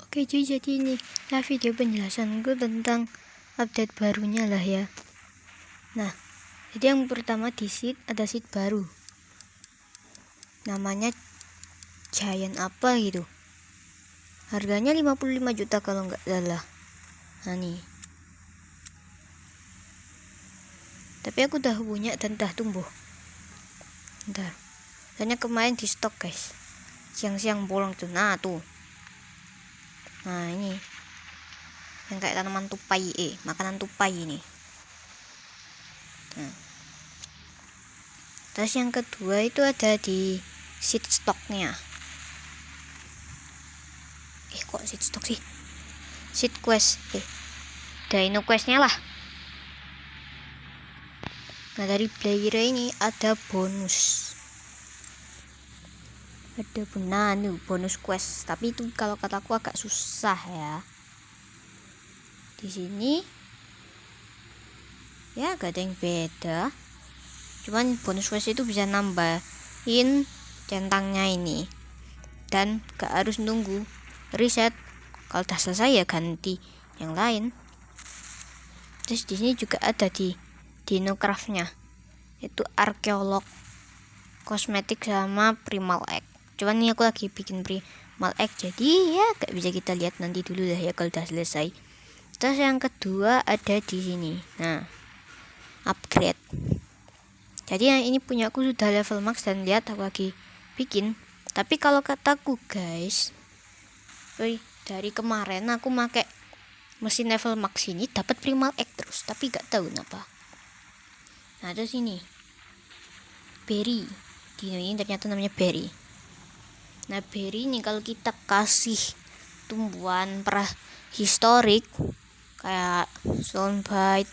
Oke cuy, jadi ini nah video penjelasanku tentang update barunya lah ya. Nah, jadi yang pertama di seed ada seed baru, namanya Giant apa gitu, harganya 55 juta kalau nggak salah. Nah nih, tapi aku udah punya dan udah tumbuh. Bentar, soalnya kemarin di stok guys, siang-siang bolong tuh. Nah tuh, nah ini yang kayak tanaman tupai, makanan tupai ini. Terus yang kedua itu ada di seed stocknya. Kok seed stock sih? Seed quest, Dino questnya lah. Nah dari player ini ada bonus, bonus quest. Tapi itu kalau kataku agak susah ya. Di sini ya gak ada yang beda. Cuman bonus quest itu bisa nambahin centangnya ini, dan gak harus nunggu reset. Kalau udah selesai ya ganti yang lain. Terus di sini juga ada di Dino Craftnya, itu arkeolog, kosmetik sama primal egg. Cuman ini aku lagi bikin primal egg, jadi ya gak bisa kita lihat nanti dulu lah ya kalau udah selesai. Terus yang kedua ada di sini. Nah, upgrade. Jadi yang ini punya aku sudah level max dan lihat aku lagi bikin. Tapi kalau kataku guys, dari kemarin aku pakai mesin level max ini dapat primal egg terus, tapi gak tahu kenapa. Nah terus ini berry, dino ini ternyata namanya berry. Nah berry ini kalau kita kasih tumbuhan prehistorik kayak Stonebite,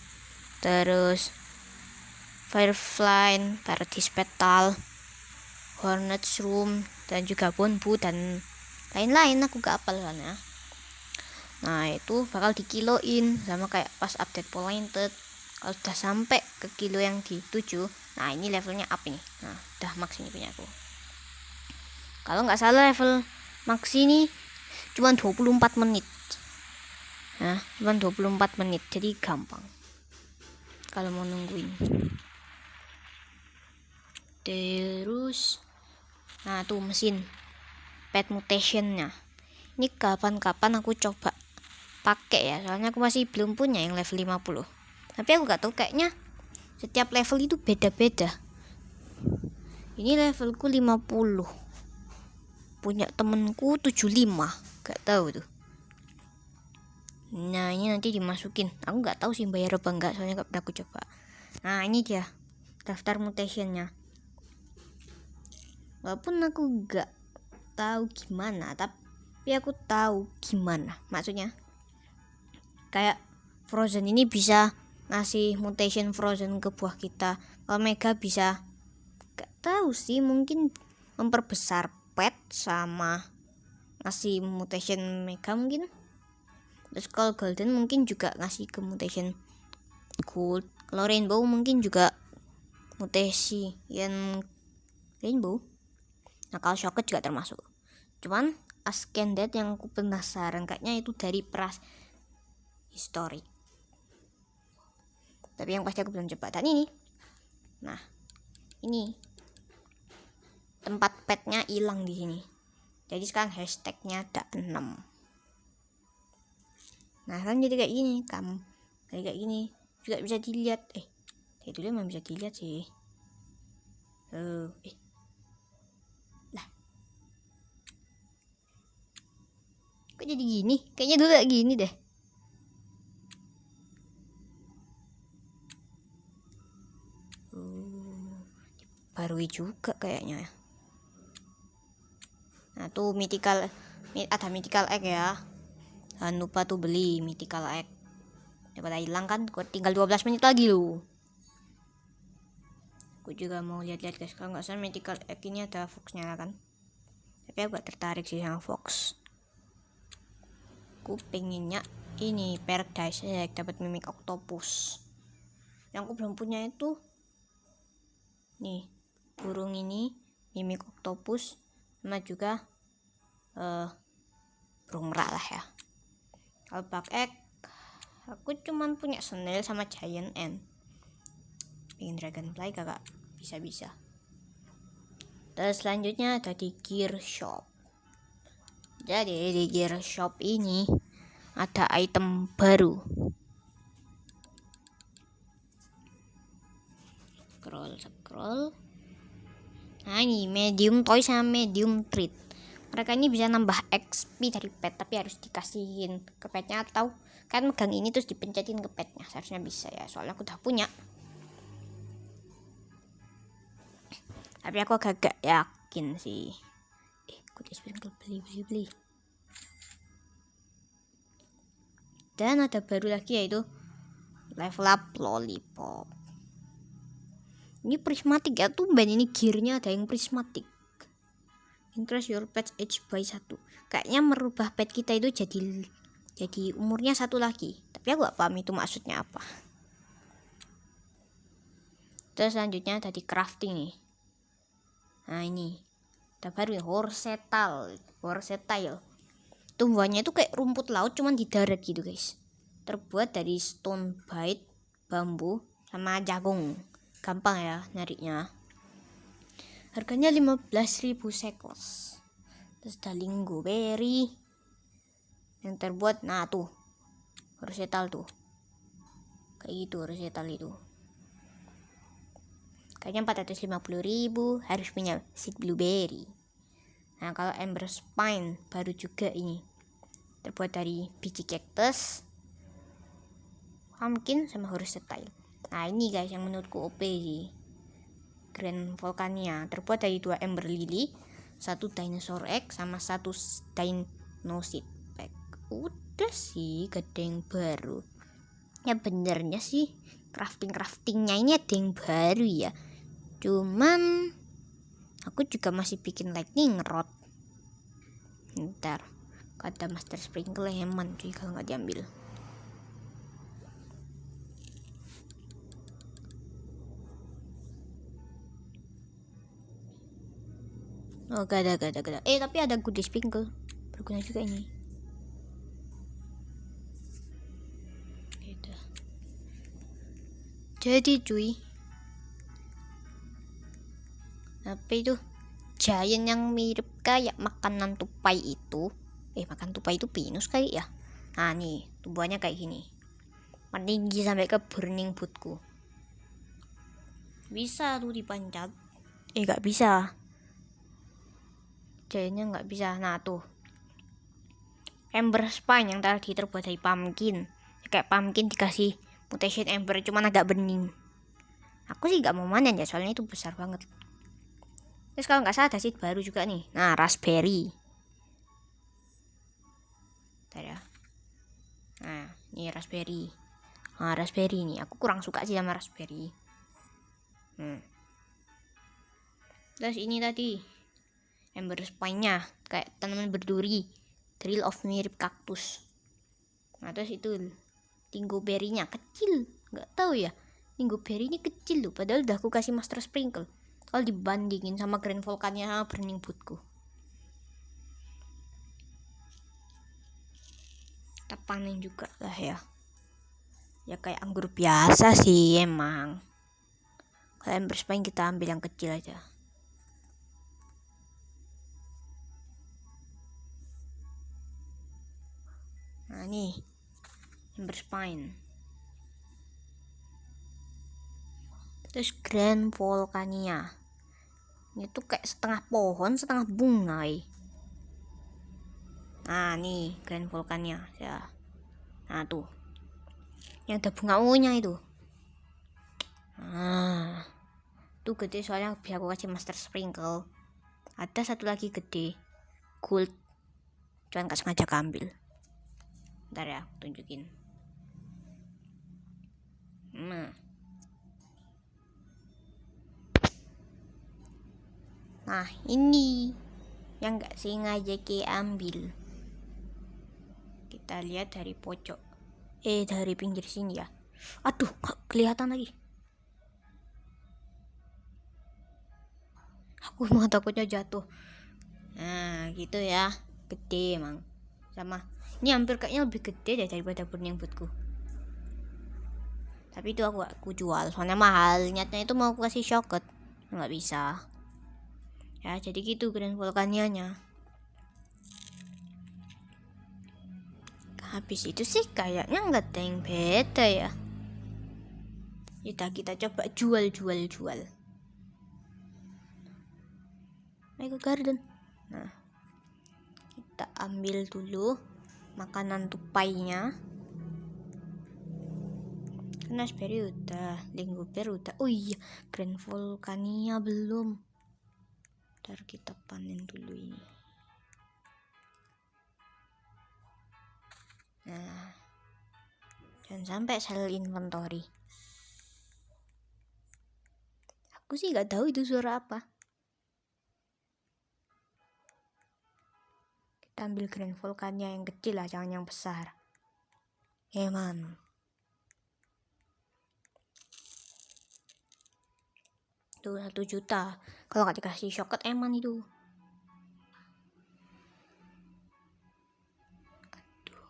terus Firefly, Paradise Petal, Hornet Shroom, dan juga Bonbu dan lain-lain, aku gak apal soalnya. Nah itu bakal dikiloin sama kayak pas update Pointed. Kalau sudah sampai ke kilo yang dituju, nah ini levelnya up ini. Nah udah max ini punya aku. Kalau nggak salah level max ini cuma 24 menit. Nah cuma 24 menit, jadi gampang kalau mau nungguin. Terus nah tuh mesin pet mutationnya ini kapan-kapan aku coba pakai ya, soalnya aku masih belum punya yang level 50. Tapi aku gak tahu, kayaknya setiap level itu beda-beda. Ini levelku 50, punya temenku 75, gak tahu tuh. Nah ini nanti dimasukin, aku gak tahu sih bayar apa enggak, soalnya gak pernah aku coba. Nah ini dia daftar mutationnya. Walaupun aku gak tahu gimana, tapi aku tahu gimana maksudnya. Kayak Frozen ini bisa ngasih mutation Frozen ke buah kita. Kalau Mega bisa, gak tahu sih, mungkin memperbesar pet sama ngasih mutation Mega mungkin. Terus kalau Golden mungkin juga ngasih ke mutation Gold. Kalau Rainbow mungkin juga mutasi yang Rainbow. Nah kalau Shocket juga termasuk. Cuman Ascendet yang aku penasaran, kayaknya itu dari historik. Tapi yang pasti aku belum coba. Dan ini, nah ini tempat petnya hilang di sini. Jadi sekarang hashtagnya ada 6. Nah kan jadi kayak gini, kayak gini juga bisa dilihat. Dulu emang bisa dilihat sih. Lah, kok jadi gini? Kayaknya dulu kayak gini deh. Baru juga kayaknya. Nah tuh mythical, ada mythical egg ya. Jangan lupa tuh beli mythical egg. Daripada hilang kan, tinggal 12 menit lagi loh. Aku juga mau lihat-lihat guys, kalau nggak salah mythical egg ini ada foxnya kan. Tapi aku gak tertarik sih sama fox. Aku pengennya ini paradise egg, dapat mimik octopus. Yang aku belum punya itu nih, burung ini, mimik octopus, sama juga burung merak lah ya. Kalau bug egg aku cuman punya snail sama giant ant. Pengen dragonfly kakak bisa. Terus selanjutnya ada di gear shop. Jadi di gear shop ini ada item baru. Scroll. Nah ini medium toy sama medium treat. Mereka ini bisa nambah XP dari pet, tapi harus dikasihin ke petnya, atau kan megang ini terus dipencetin ke petnya. Seharusnya bisa ya, soalnya aku udah punya. Tapi aku agak yakin sih. Good sprinkle, beli. Dan ada baru lagi yaitu level up lollipop. Ini prismatic ya, tumben ini gearnya ada yang prismatic. Increase your pet's age by 1. Kayaknya merubah pet kita itu jadi umurnya 1 lagi. Tapi aku gak paham itu maksudnya apa. Terus selanjutnya tadi crafting nih. Nah ini ada baru ya, Horsetile. Tumbuhannya itu kayak rumput laut cuman di darat gitu guys. Terbuat dari stone bite, bambu, sama jagung. Gampang ya nyarinya. Harganya 15.000 shekels. Terus ada lingo berry yang terbuat, nah tuh Horsetile tuh kayak gitu. Horsetile itu kayaknya 450.000. Harus punya seed blueberry. Nah kalau Ember Spine baru juga ini, terbuat dari biji cactus, pumpkin, sama Horsetile. Nah ini guys yang menurutku OP sih, Grand Volcania, terbuat dari 2 Ember Lily, 1 Dinosaur Egg, sama 1 Dino Seed Pack. Udah sih, gak ada yang baru. Ya benernya sih craftingnya ini ada yang baru ya, cuman aku juga masih bikin lightning rod. Ntar kata Master Sprinkle heman cuy kalau nggak diambil. Oh gak ada. Tapi ada good sprinkle, berguna juga ini. Gitu. Jadi cuy, apa itu giant yang mirip kayak makanan tupai itu, makan tupai itu pinus kali ya. Nah nih tumbuhannya kayak gini, meninggi sampai ke burning bootku. Bisa tuh dipanjat, gak bisa, giantnya nggak bisa. Nah tuh Ember Spine yang tadi terbuat dari pumpkin, kayak pumpkin dikasih mutation ember cuman agak bening. Aku sih gak mau manen ya, soalnya itu besar banget. Terus kalau nggak salah ada seed baru juga nih. Nah raspberry. Bentar ya. Nah ini raspberry. Nah raspberry nih aku kurang suka sih sama raspberry. Terus ini tadi Ember Spine-nya kayak tanaman berduri, drill of mirip kaktus. Nah terus itu lingo berry-nya kecil, nggak tahu ya, lingo berry ini kecil loh, padahal udah aku kasih Master Sprinkle. Kalau dibandingin sama Grand Volcania sama Burning Bootku, kita panen juga lah ya. Ya kayak anggur biasa sih emang. Kalau Ember Spine kita ambil yang kecil aja. Nah nih Ember Spine. Terus Grand Volcania, ini tuh kayak setengah pohon setengah bunga. Nah nih Grand Volcania ya. Nah tuh yang ada bunga ungunya itu. Nah tuh gede soalnya bisa aku kasih Master Sprinkle. Ada satu lagi gede gold, cuman gak sengaja ambil. Bentar ya tunjukin. Nah ini yang gak sengaja ambil. Kita lihat dari pojok, dari pinggir sini ya. Aduh gak kelihatan lagi. Aku mau takutnya jatuh. Nah gitu ya, gede emang. sama ini hampir kayaknya lebih gede deh daripada burning bootku. Tapi itu aku jual soalnya mahal. Niatnya itu mau aku kasih shortcut, nggak bisa ya. Jadi gitu Grand Volcania-nya. Habis itu sih kayaknya nggak ada yang beda ya. Kita coba jual. Ayo ke garden. Nah, kita ambil dulu makanan tupainya. Raspberry udah, Lingober udah. Oh iya, Grand Volcania belum. Ntar kita panen dulu ini. Nah, jangan sampai sell inventory. Aku sih nggak tahu itu suara apa. Kita ambil Grand Volcania yang kecil lah, jangan yang besar. Eman. Tuh 1 juta. Kalau nggak dikasih shortcut eman itu. Aduh.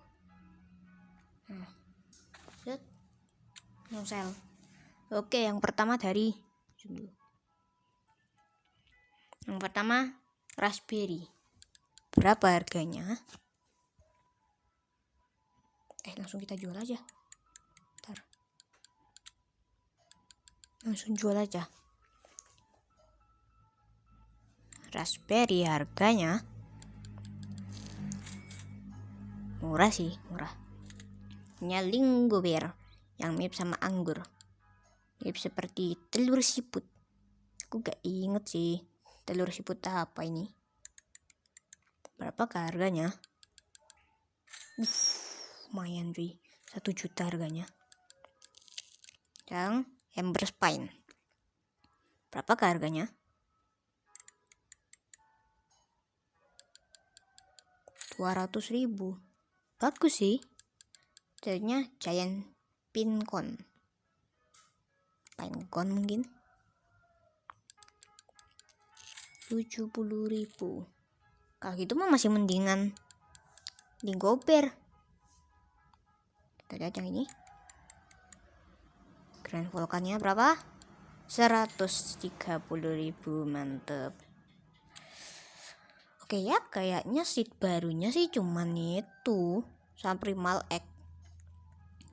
No sell. Oke, yang pertama dari yang pertama raspberry. Berapa harganya? Langsung kita jual aja. Ntar. Langsung jual aja. Raspberry harganya murah sih, murah. Ini Lingober yang mirip sama anggur, mirip seperti telur siput. Aku gak inget sih telur siput apa ini. Berapa harganya? Lumayan cuy, 1 juta harganya. Yang Amber Spine, berapa harganya? 200.000. Bagus sih. Jadinya Giant Pinecone mungkin 70.000. Kalau gitu mah masih mendingan Lingober. Kita lihat yang ini. Grand Volcania berapa? 130.000. Mantep. Oke ya, kayaknya seed barunya sih cuman itu sama Primal Egg.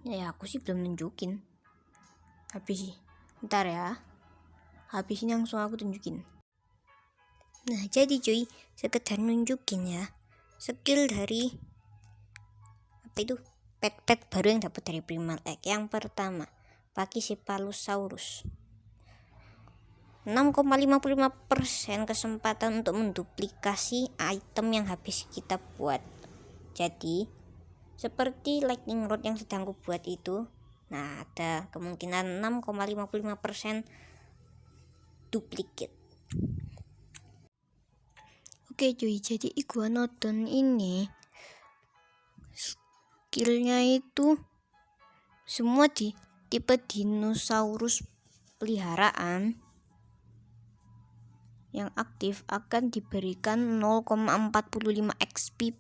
Ya aku sih belum nunjukin. Habis sih. Ntar ya. Habis ini langsung aku tunjukin. Nah jadi cuy, sekedar nunjukin ya skill dari apa itu pet baru yang dapat dari Primal Egg. Yang pertama, Pachycephalosaurus. 6,55% kesempatan untuk menduplikasi item yang habis kita buat. Jadi seperti lightning rod yang sedang aku buat itu, nah ada kemungkinan 6,55% duplicate. Oke cuy, jadi Iguanodon ini skillnya itu semua di tipe dinosaurus peliharaan yang aktif akan diberikan 0,45 XP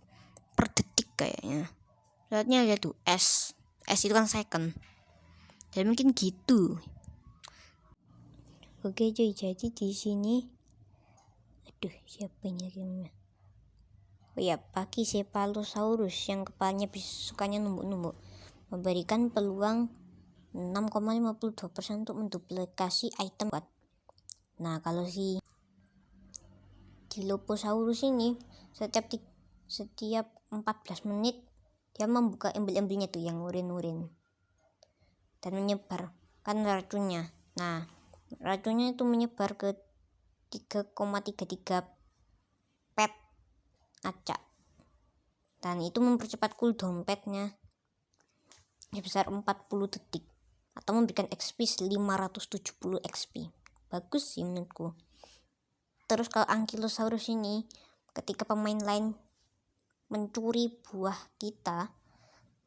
per detik kayaknya. Lihatnya aja tuh, S itu kan second. Dan mungkin gitu. Oke cuy, jadi di sini siapa ini gamenya? Oh ya, Pachycephalosaurus yang kepalanya sukanya numbuk-numbuk memberikan peluang 6,52% untuk menduplikasi item. Nah, kalau si Dilophosaurus ini setiap 14 menit dia membuka embel-embelnya tuh yang urin-urin dan menyebarkan racunnya. Nah, racunnya itu menyebar ke 3,33 pet acak, dan itu mempercepat cooldown petnya sebesar 40 detik atau memberikan XP 570 XP. Bagus sih menurutku. Terus kalau Ankylosaurus ini, ketika pemain lain mencuri buah kita,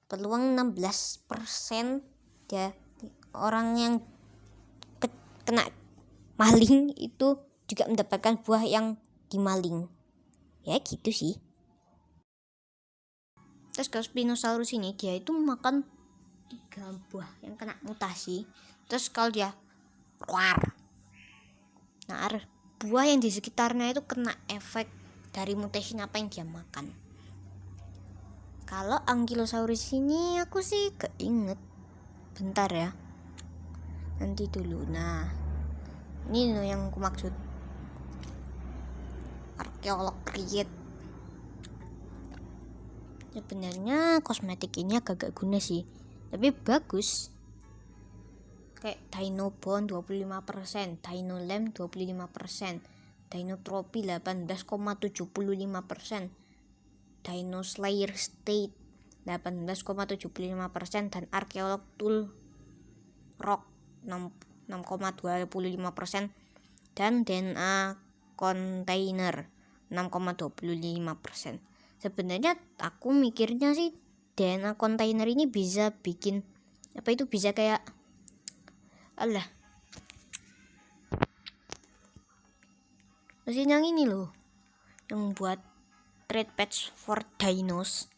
peluang 16% ya orang yang kena maling itu juga mendapatkan buah yang dimaling. Ya gitu sih. Terus kalau Spinosaurus ini dia itu makan 3 buah yang kena mutasi. Terus kalau dia keluar, nah buah yang di sekitarnya itu kena efek dari mutasi apa yang dia makan. Kalau Ankylosaurus ini aku sih keinget, bentar ya, nanti dulu. Nah ini loh yang aku maksud, arkeolog create. Sebenarnya kosmetik ini agak guna sih, tapi bagus. Kayak Dinobone 25%, Dinolam 25%, Dinotropi 18,75%, Dinoslayer State 18,75%, dan Arkeolog Tool Rock 6,25%, dan DNA Container 6,25%. Sebenarnya aku mikirnya sih DNA Container ini bisa bikin bisa kayak mesin yang ini loh, yang buat trade patch for dinos.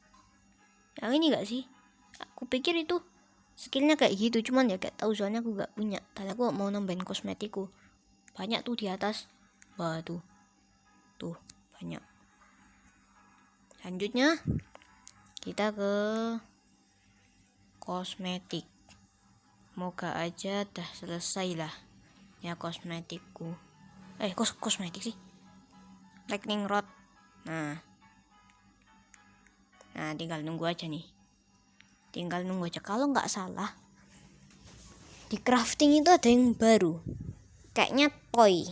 Yang ini gak sih? Aku pikir itu skillnya kayak gitu, cuman ya gak tahu soalnya aku gak punya. Dan aku mau nambahin kosmetikku. Banyak tuh di atas. Wah tuh banyak. Selanjutnya kita ke kosmetik. Moga aja dah selesai lah ya kosmetikku. Kosmetik sih, lightning rod. Nah tinggal nunggu aja. Kalau nggak salah di crafting itu ada yang baru, kayaknya toy,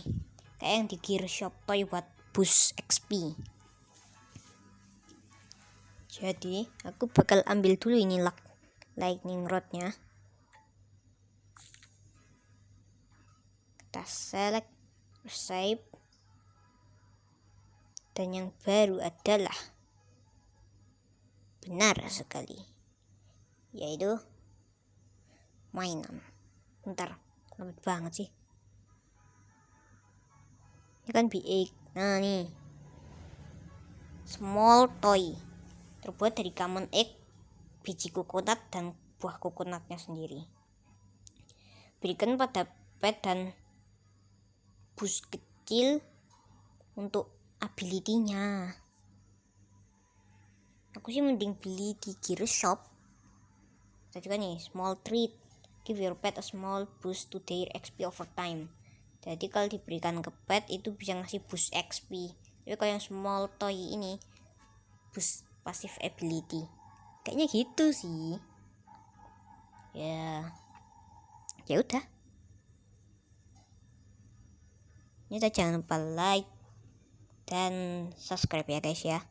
kayak yang di gear shop, toy buat boost XP. Jadi aku bakal ambil dulu ini lightning rodnya. Kita select, save, dan yang baru adalah benar sekali, yaitu mainan. Bentar, lambat banget sih. Ini kan B8. Nah nih, small toy, terbuat dari common egg, biji kokonat, dan buah kokonatnya sendiri. Berikan pada pet dan boost kecil untuk ability-nya. Aku sih mending beli di gear shop. Saya juga nih, small treat, give your pet a small boost to their XP over time. Jadi kalau diberikan ke pet itu bisa ngasih boost XP. Tapi kalau yang small toy ini boost passive ability. Kayaknya gitu sih. Ya udah. Ini jangan lupa like dan subscribe ya guys ya.